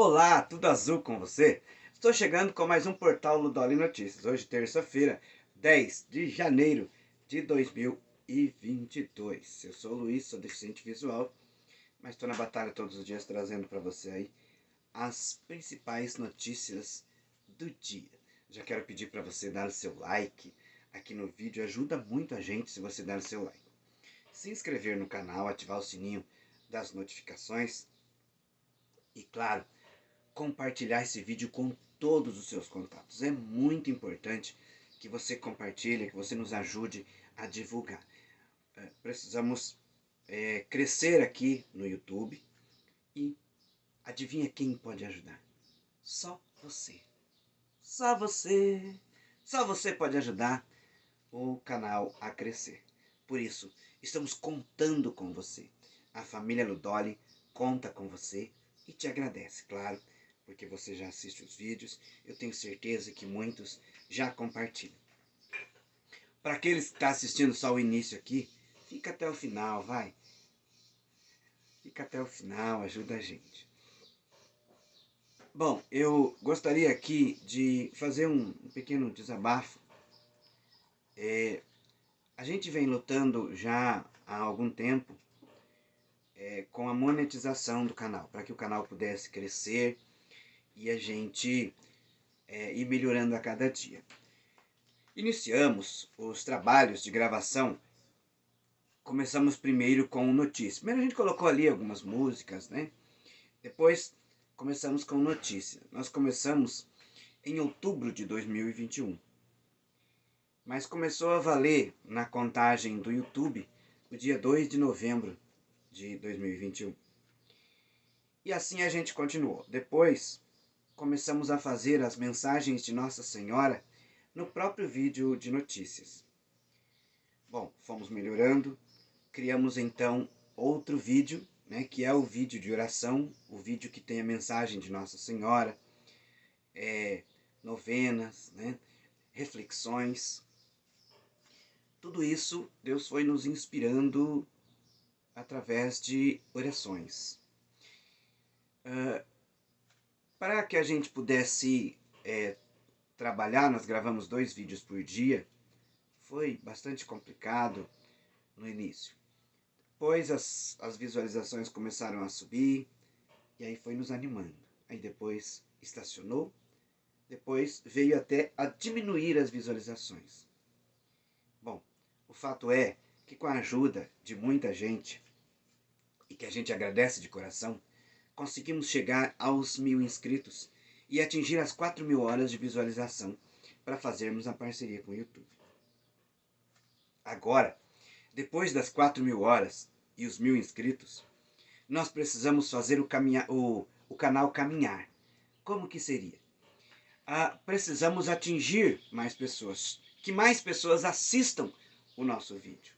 Olá, tudo azul com você? Estou chegando com mais um Portal Ludoli Notícias. Hoje, terça-feira, 10 de janeiro de 2022. Eu sou o Luiz, sou deficiente visual, mas estou na batalha todos os dias trazendo para você aí as principais notícias do dia. Já quero pedir para você dar o seu like aqui no vídeo, ajuda muito a gente se você dar o seu like. Se inscrever no canal, ativar o sininho das notificações e, claro, compartilhar esse vídeo com todos os seus contatos. É muito importante que você compartilhe, que você nos ajude a divulgar. Precisamos crescer aqui no YouTube e adivinha quem pode ajudar? Só você. Só você. Só você pode ajudar o canal a crescer. Por isso, estamos contando com você. A família Ludoli conta com você e te agradece, claro, porque você já assiste os vídeos. Eu tenho certeza que muitos já compartilham. Para aqueles que estão assistindo só o início aqui, fica até o final, vai. Fica até o final, ajuda a gente. Bom, eu gostaria aqui de fazer um pequeno desabafo. A gente vem lutando já há algum tempo com a monetização do canal, para que o canal pudesse crescer e a gente ir melhorando a cada dia. Iniciamos os trabalhos de gravação, começamos primeiro com notícias. Primeiro a gente colocou ali algumas músicas, né? Depois começamos com notícia. Nós começamos em outubro de 2021. Mas começou a valer na contagem do YouTube o dia 2 de novembro de 2021. E assim a gente continuou. Depois começamos a fazer as mensagens de Nossa Senhora no próprio vídeo de notícias. Bom, fomos melhorando, criamos então outro vídeo, né, que é o vídeo de oração, o vídeo que tem a mensagem de Nossa Senhora, novenas, né, reflexões. Tudo isso Deus foi nos inspirando através de orações. Para que a gente pudesse trabalhar, nós gravamos 2 vídeos por dia. Foi bastante complicado no início. Depois as visualizações começaram a subir e aí foi nos animando. Aí depois estacionou, depois veio até a diminuir as visualizações. Bom, o fato é que com a ajuda de muita gente, e que a gente agradece de coração, conseguimos chegar aos 1000 inscritos e atingir as 4000 horas de visualização para fazermos a parceria com o YouTube. Agora, depois das 4000 horas e os 1000 inscritos, nós precisamos fazer o canal caminhar. Como que seria? Precisamos atingir mais pessoas, que mais pessoas assistam o nosso vídeo,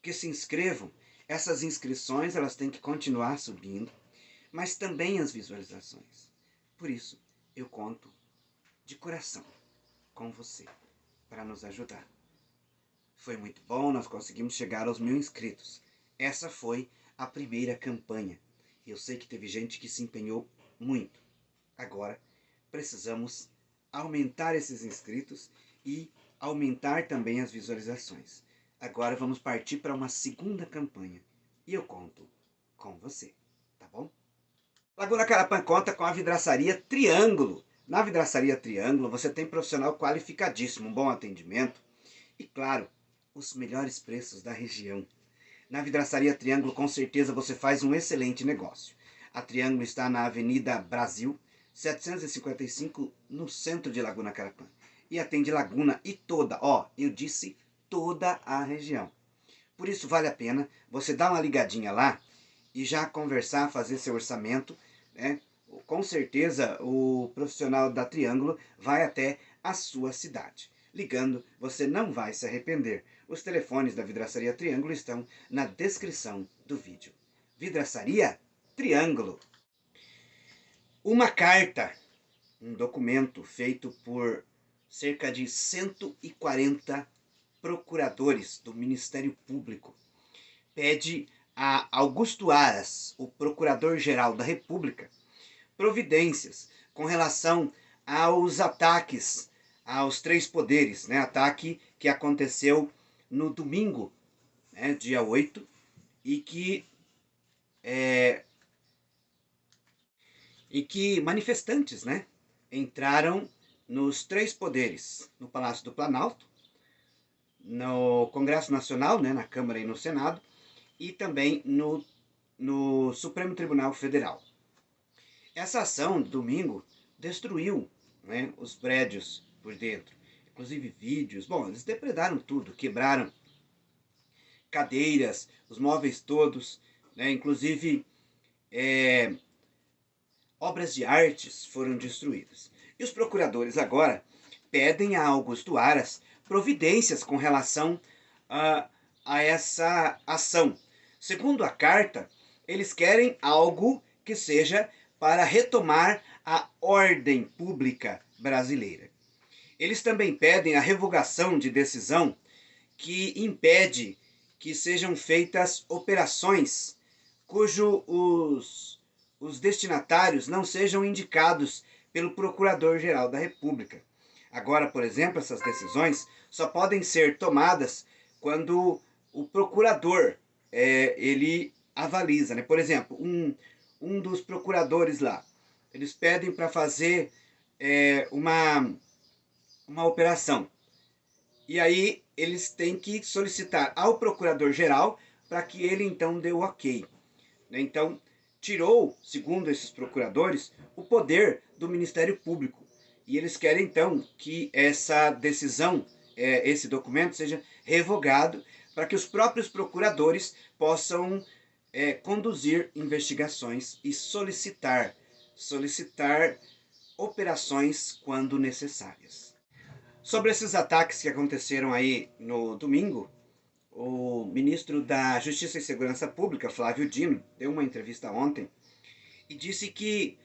que se inscrevam. Essas inscrições elas têm que continuar subindo, mas também as visualizações. Por isso, eu conto de coração com você para nos ajudar. Foi muito bom, nós conseguimos chegar aos 1000 inscritos. Essa foi a primeira campanha. Eu sei que teve gente que se empenhou muito. Agora, precisamos aumentar esses inscritos e aumentar também as visualizações. Agora vamos partir para uma segunda campanha. E eu conto com você, tá bom? Laguna Carapã conta com a vidraçaria Triângulo. Na vidraçaria Triângulo você tem profissional qualificadíssimo, um bom atendimento e, claro, os melhores preços da região. Na vidraçaria Triângulo, com certeza você faz um excelente negócio. A Triângulo está na Avenida Brasil, 755, no centro de Laguna Carapã. E atende Laguna e toda, eu disse toda a região. Por isso vale a pena você dar uma ligadinha lá e já conversar, fazer seu orçamento, né? Com certeza o profissional da Triângulo vai até a sua cidade. Ligando, você não vai se arrepender. Os telefones da Vidraçaria Triângulo estão na descrição do vídeo. Vidraçaria Triângulo. Uma carta, um documento feito por cerca de 140 procuradores do Ministério Público, pede a Augusto Aras, o Procurador-Geral da República, providências com relação aos ataques aos três poderes, né? Ataque que aconteceu no domingo, né, dia 8, e que manifestantes, né, entraram nos três poderes, no Palácio do Planalto, no Congresso Nacional, né, na Câmara e no Senado, e também no Supremo Tribunal Federal. Essa ação, domingo, destruiu, né, os prédios por dentro, inclusive vídeos. Bom, eles depredaram tudo, quebraram cadeiras, os móveis todos, né, inclusive obras de artes foram destruídas. E os procuradores agora pedem a Augusto Aras providências com relação a essa ação. Segundo a carta, eles querem algo que seja para retomar a ordem pública brasileira. Eles também pedem a revogação de decisão que impede que sejam feitas operações cujo os destinatários não sejam indicados pelo Procurador-Geral da República. Agora, por exemplo, essas decisões só podem ser tomadas quando o procurador ele avaliza, né? Por exemplo, um dos procuradores lá, eles pedem para fazer uma operação. E aí eles têm que solicitar ao Procurador-Geral para que ele então dê o ok. Então, tirou, segundo esses procuradores, o poder do Ministério Público. E eles querem então que essa decisão, esse documento seja revogado para que os próprios procuradores possam conduzir investigações e solicitar operações quando necessárias. Sobre esses ataques que aconteceram aí no domingo, o ministro da Justiça e Segurança Pública, Flávio Dino, deu uma entrevista ontem e disse que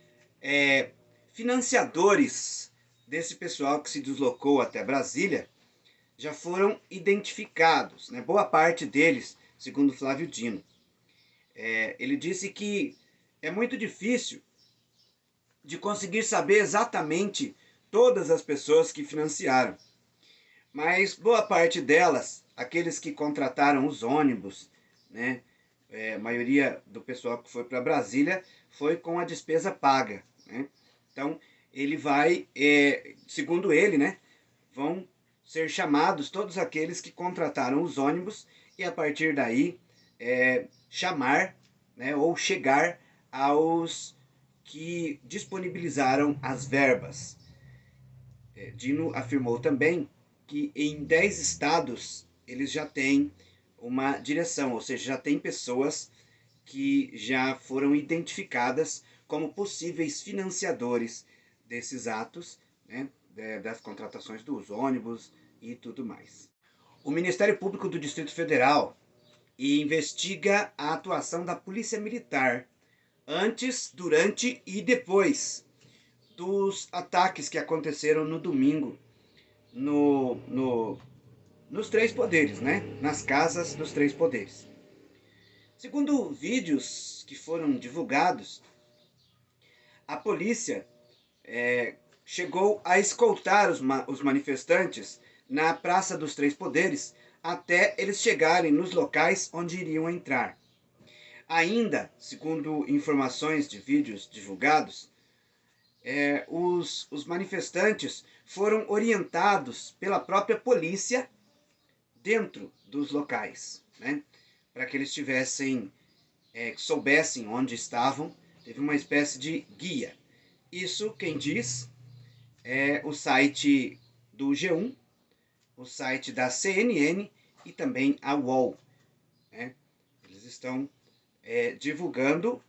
financiadores desse pessoal que se deslocou até Brasília já foram identificados, né? Boa parte deles, segundo Flávio Dino. Ele disse que é muito difícil de conseguir saber exatamente todas as pessoas que financiaram, mas boa parte delas, aqueles que contrataram os ônibus, né? A maioria do pessoal que foi para Brasília foi com a despesa paga, né? Então, ele vai, segundo ele, né, vão ser chamados todos aqueles que contrataram os ônibus e a partir daí chamar, né, ou chegar aos que disponibilizaram as verbas. Dino afirmou também que em 10 estados eles já têm uma direção, ou seja, já tem pessoas que já foram identificadas como possíveis financiadores desses atos, né, das contratações dos ônibus e tudo mais. O Ministério Público do Distrito Federal investiga a atuação da Polícia Militar antes, durante e depois dos ataques que aconteceram no domingo nos três poderes, né? Nas casas dos três poderes. Segundo vídeos que foram divulgados, a polícia chegou a escoltar os manifestantes na Praça dos Três Poderes até eles chegarem nos locais onde iriam entrar. Ainda, segundo informações de vídeos divulgados, os manifestantes foram orientados pela própria polícia dentro dos locais, né? Para que eles soubessem onde estavam, teve uma espécie de guia. Isso quem diz é o site do G1, o site da CNN e também a UOL, né? Eles estão divulgando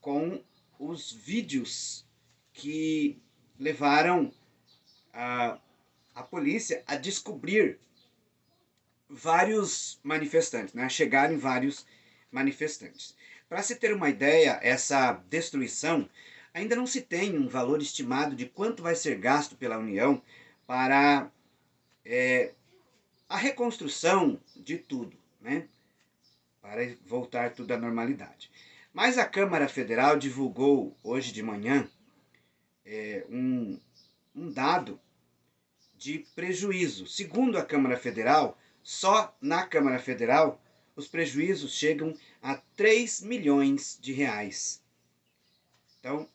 com os vídeos que levaram a polícia a descobrir vários manifestantes, né? A chegarem vários manifestantes. Para se ter uma ideia, essa destruição ainda não se tem um valor estimado de quanto vai ser gasto pela União para a reconstrução de tudo, né? Para voltar tudo à normalidade. Mas a Câmara Federal divulgou hoje de manhã um dado de prejuízo. Segundo a Câmara Federal, só na Câmara Federal os prejuízos chegam a 3 milhões de reais. Então,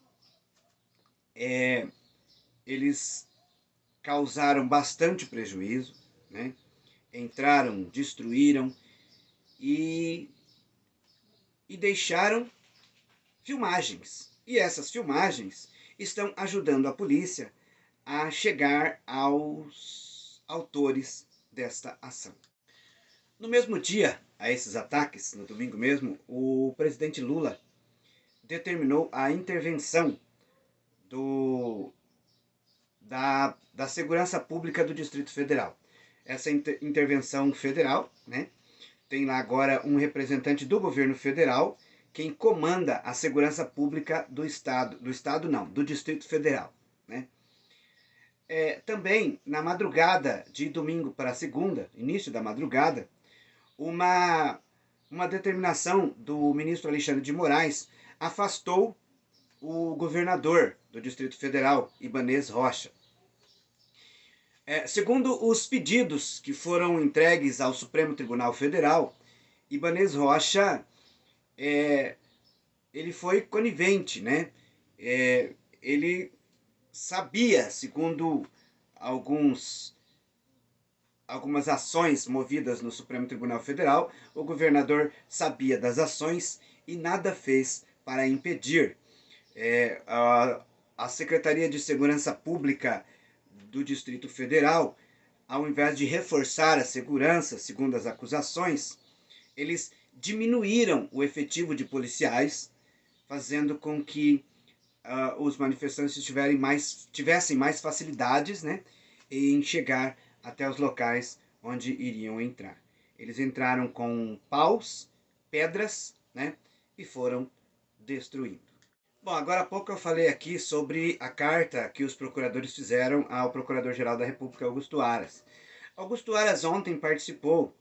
eles causaram bastante prejuízo, né? Entraram, destruíram e deixaram filmagens. E essas filmagens estão ajudando a polícia a chegar aos autores desta ação. No mesmo dia a esses ataques, no domingo mesmo, o presidente Lula determinou a intervenção da Segurança Pública do Distrito Federal. Essa intervenção federal, né, tem lá agora um representante do governo federal, quem comanda a segurança pública do do Distrito Federal, né? Também, na madrugada de domingo para segunda, início da madrugada, uma determinação do ministro Alexandre de Moraes afastou o governador do Distrito Federal, Ibanez Rocha. Segundo os pedidos que foram entregues ao Supremo Tribunal Federal, Ibanez Rocha ele foi conivente, né? Ele sabia, segundo algumas ações movidas no Supremo Tribunal Federal, o governador sabia das ações e nada fez para impedir. A Secretaria de Segurança Pública do Distrito Federal, ao invés de reforçar a segurança, segundo as acusações, eles diminuíram o efetivo de policiais, fazendo com que os manifestantes tivessem mais facilidades, né, em chegar até os locais onde iriam entrar. Eles entraram com paus, pedras, né, e foram destruindo. Bom, agora há pouco eu falei aqui sobre a carta que os procuradores fizeram ao Procurador-Geral da República, Augusto Aras. Augusto Aras ontem participou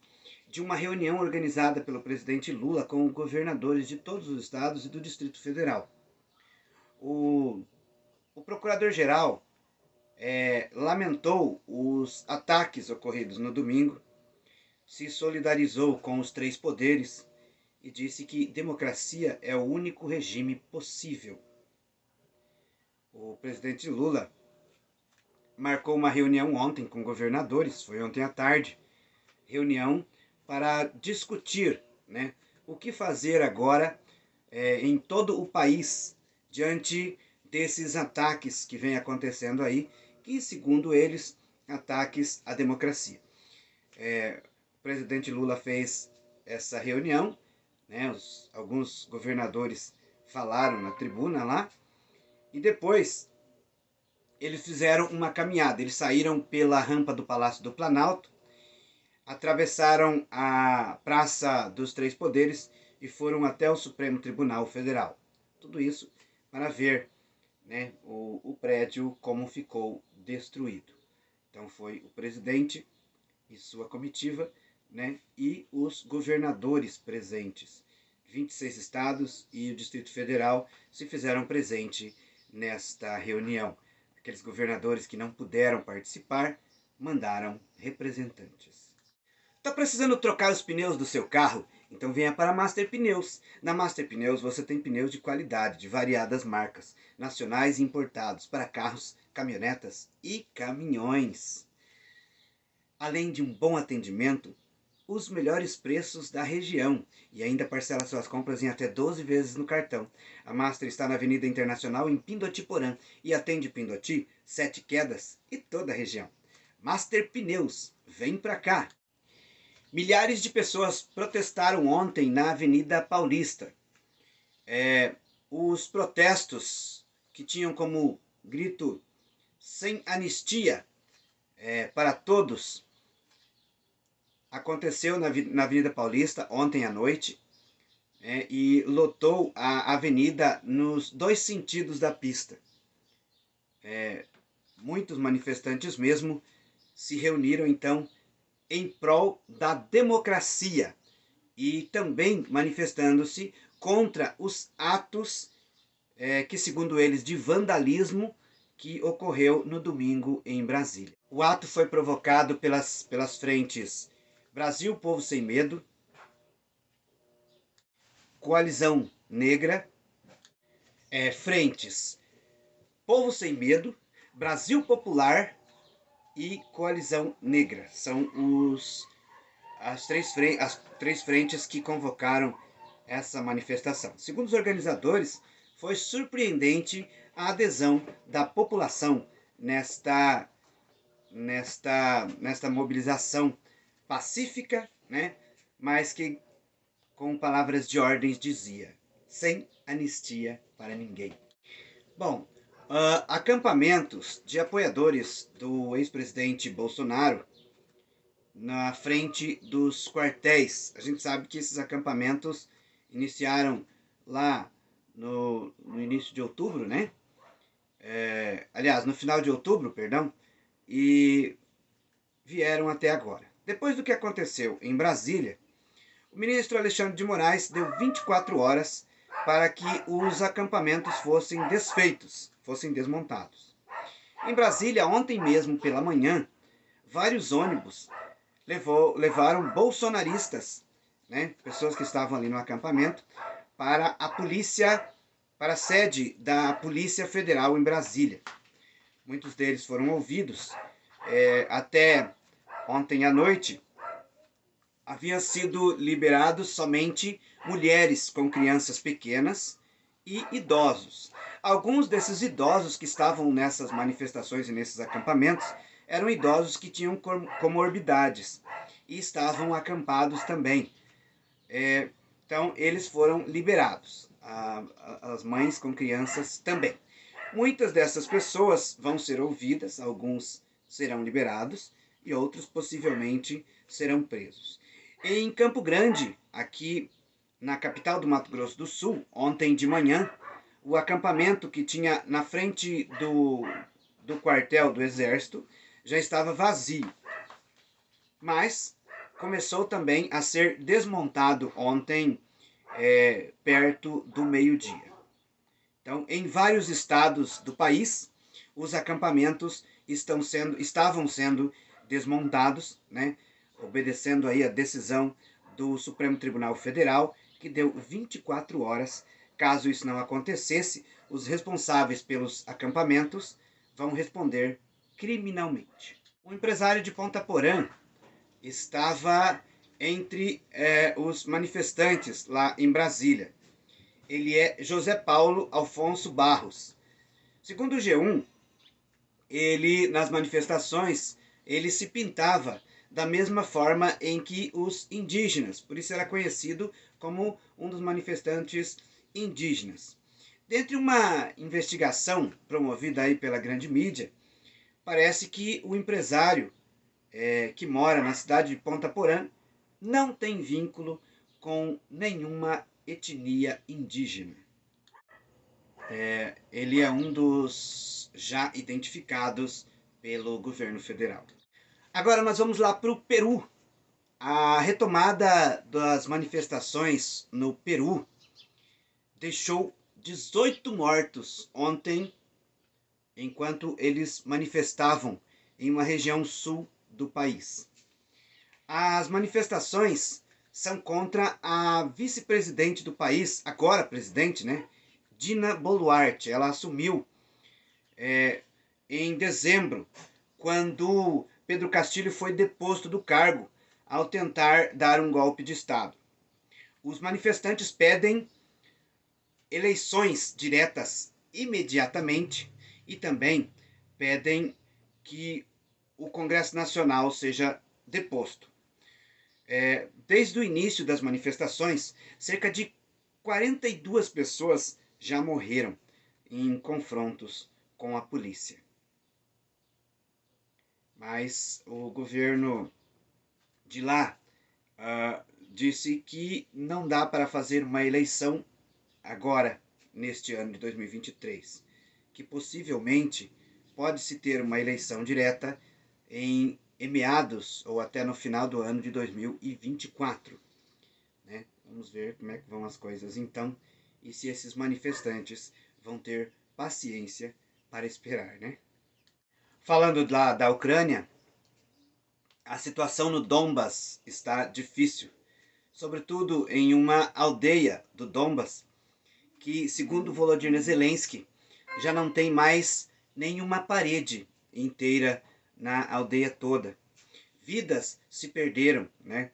de uma reunião organizada pelo presidente Lula com governadores de todos os estados e do Distrito Federal. O Procurador-Geral lamentou os ataques ocorridos no domingo, se solidarizou com os três poderes e disse que democracia é o único regime possível. O presidente Lula marcou uma reunião ontem com governadores, foi ontem à tarde, reunião para discutir, né, o que fazer agora em todo o país diante desses ataques que vem acontecendo aí, que segundo eles, ataques à democracia. O presidente Lula fez essa reunião, né, alguns governadores falaram na tribuna lá, e depois eles fizeram uma caminhada, eles saíram pela rampa do Palácio do Planalto, atravessaram a Praça dos Três Poderes e foram até o Supremo Tribunal Federal. Tudo isso para ver, né, o prédio como ficou destruído. Então foi o presidente e sua comitiva, né, e os governadores presentes. 26 estados e o Distrito Federal se fizeram presente nesta reunião. Aqueles governadores que não puderam participar mandaram representantes. Está precisando trocar os pneus do seu carro? Então venha para a Master Pneus. Na Master Pneus você tem pneus de qualidade, de variadas marcas, nacionais e importados, para carros, caminhonetas e caminhões. Além de um bom atendimento, os melhores preços da região e ainda parcela suas compras em até 12 vezes no cartão. A Master está na Avenida Internacional em Pindotiporã e atende Pindoti, Sete Quedas e toda a região. Master Pneus, vem pra cá! Milhares de pessoas protestaram ontem na Avenida Paulista. Os protestos que tinham como grito sem anistia para todos aconteceu na Avenida Paulista ontem à noite e lotou a avenida nos dois sentidos da pista. Muitos manifestantes mesmo se reuniram então em prol da democracia e também manifestando-se contra os atos, que segundo eles, de vandalismo que ocorreu no domingo em Brasília. O ato foi provocado pelas frentes Brasil Povo Sem Medo, Coalizão Negra, frentes Povo Sem Medo, Brasil Popular e Coalizão Negra. São as três frentes que convocaram essa manifestação. Segundo os organizadores, foi surpreendente a adesão da população nesta mobilização pacífica, né? Mas que, com palavras de ordens, dizia: sem anistia para ninguém. Bom, acampamentos de apoiadores do ex-presidente Bolsonaro na frente dos quartéis. A gente sabe que esses acampamentos iniciaram lá no início de outubro, né? Aliás, no final de outubro, perdão, e vieram até agora. Depois do que aconteceu em Brasília, o ministro Alexandre de Moraes deu 24 horas para que os acampamentos fossem desfeitos, fossem desmontados. Em Brasília, ontem mesmo pela manhã, vários ônibus levaram bolsonaristas, né, pessoas que estavam ali no acampamento, para a sede da Polícia Federal em Brasília. Muitos deles foram ouvidos. Até ontem à noite, haviam sido liberados somente mulheres com crianças pequenas e idosos. Alguns desses idosos que estavam nessas manifestações e nesses acampamentos eram idosos que tinham comorbidades e estavam acampados também. Então, eles foram liberados. As mães com crianças também. Muitas dessas pessoas vão ser ouvidas, alguns serão liberados e outros possivelmente serão presos. Em Campo Grande, aqui na capital do Mato Grosso do Sul, ontem de manhã, o acampamento que tinha na frente do quartel do Exército já estava vazio. Mas começou também a ser desmontado ontem, perto do meio-dia. Então, em vários estados do país, os acampamentos estavam sendo desmontados, né? Obedecendo aí a decisão do Supremo Tribunal Federal, que deu 24 horas. Caso isso não acontecesse, os responsáveis pelos acampamentos vão responder criminalmente. O empresário de Ponta Porã estava entre os manifestantes lá em Brasília. Ele é José Paulo Alfonso Barros. Segundo o G1, nas manifestações, ele se pintava da mesma forma em que os indígenas, por isso era conhecido como um dos manifestantes indígenas. Dentre uma investigação promovida aí pela grande mídia, parece que o empresário que mora na cidade de Ponta Porã não tem vínculo com nenhuma etnia indígena. Ele é um dos já identificados pelo governo federal. Agora nós vamos lá para o Peru. A retomada das manifestações no Peru deixou 18 mortos ontem, enquanto eles manifestavam em uma região sul do país. As manifestações são contra a vice-presidente do país, agora presidente, né? Dina Boluarte. Ela assumiu em dezembro, quando Pedro Castillo foi deposto do cargo ao tentar dar um golpe de Estado. Os manifestantes pedem eleições diretas imediatamente e também pedem que o Congresso Nacional seja deposto. Desde o início das manifestações, cerca de 42 pessoas já morreram em confrontos com a polícia. Mas o governo de lá disse que não dá para fazer uma eleição agora, neste ano de 2023, que possivelmente pode-se ter uma eleição direta em meados ou até no final do ano de 2024. Né? Vamos ver como é que vão as coisas então e se esses manifestantes vão ter paciência para esperar, né? Falando da Ucrânia, a situação no Donbas está difícil, sobretudo em uma aldeia do Donbas, que, segundo Volodymyr Zelensky, já não tem mais nenhuma parede inteira na aldeia toda. Vidas se perderam, né?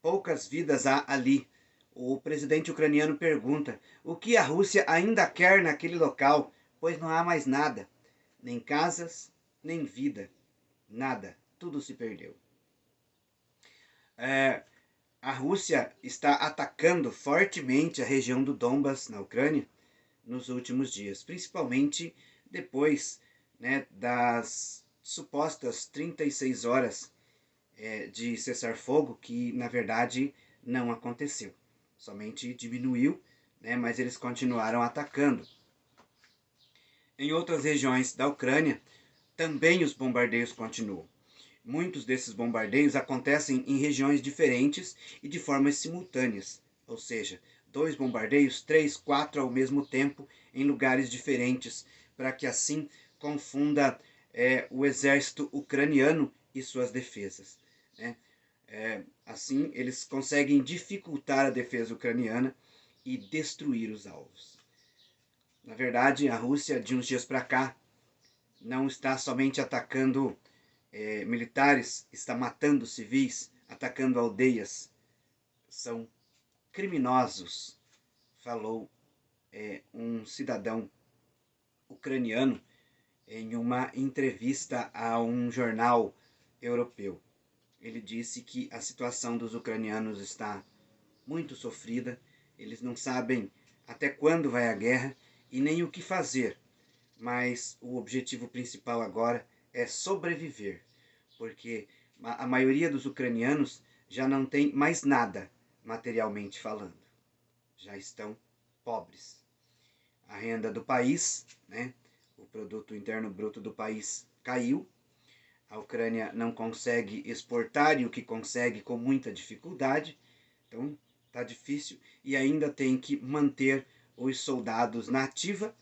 Poucas vidas há ali. O presidente ucraniano pergunta o que a Rússia ainda quer naquele local, pois não há mais nada, nem casas, nem vida, nada, tudo se perdeu. A Rússia está atacando fortemente a região do Donbas, na Ucrânia, nos últimos dias, principalmente depois, né, das supostas 36 horas de cessar-fogo, que na verdade não aconteceu. Somente diminuiu, né, mas eles continuaram atacando. Em outras regiões da Ucrânia, também os bombardeios continuam. Muitos desses bombardeios acontecem em regiões diferentes e de formas simultâneas, ou seja, 2 bombardeios, 3, 4 ao mesmo tempo em lugares diferentes, para que assim confunda o exército ucraniano e suas defesas, né? Assim eles conseguem dificultar a defesa ucraniana e destruir os alvos. Na verdade, a Rússia, de uns dias para cá, não está somente atacando militares, está matando civis, atacando aldeias. São criminosos, falou um cidadão ucraniano em uma entrevista a um jornal europeu. Ele disse que a situação dos ucranianos está muito sofrida, eles não sabem até quando vai a guerra e nem o que fazer, mas o objetivo principal agora é sobreviver, porque a maioria dos ucranianos já não tem mais nada, materialmente falando. Já estão pobres. A renda do país, né, o produto interno bruto do país caiu. A Ucrânia não consegue exportar e o que consegue com muita dificuldade. Então está difícil e ainda tem que manter os soldados na ativa,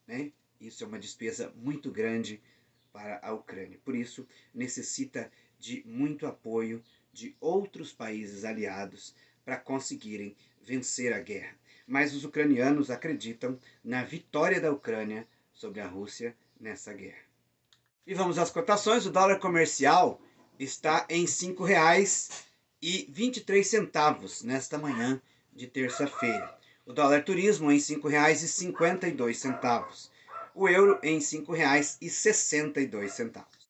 né? Isso é uma despesa muito grande para a Ucrânia. Por isso, necessita de muito apoio de outros países aliados para conseguirem vencer a guerra. Mas os ucranianos acreditam na vitória da Ucrânia sobre a Rússia nessa guerra. E vamos às cotações. O dólar comercial está em R$ 5,23 nesta manhã de terça-feira. O dólar turismo em R$ 5,52. O euro em R$ 5,62.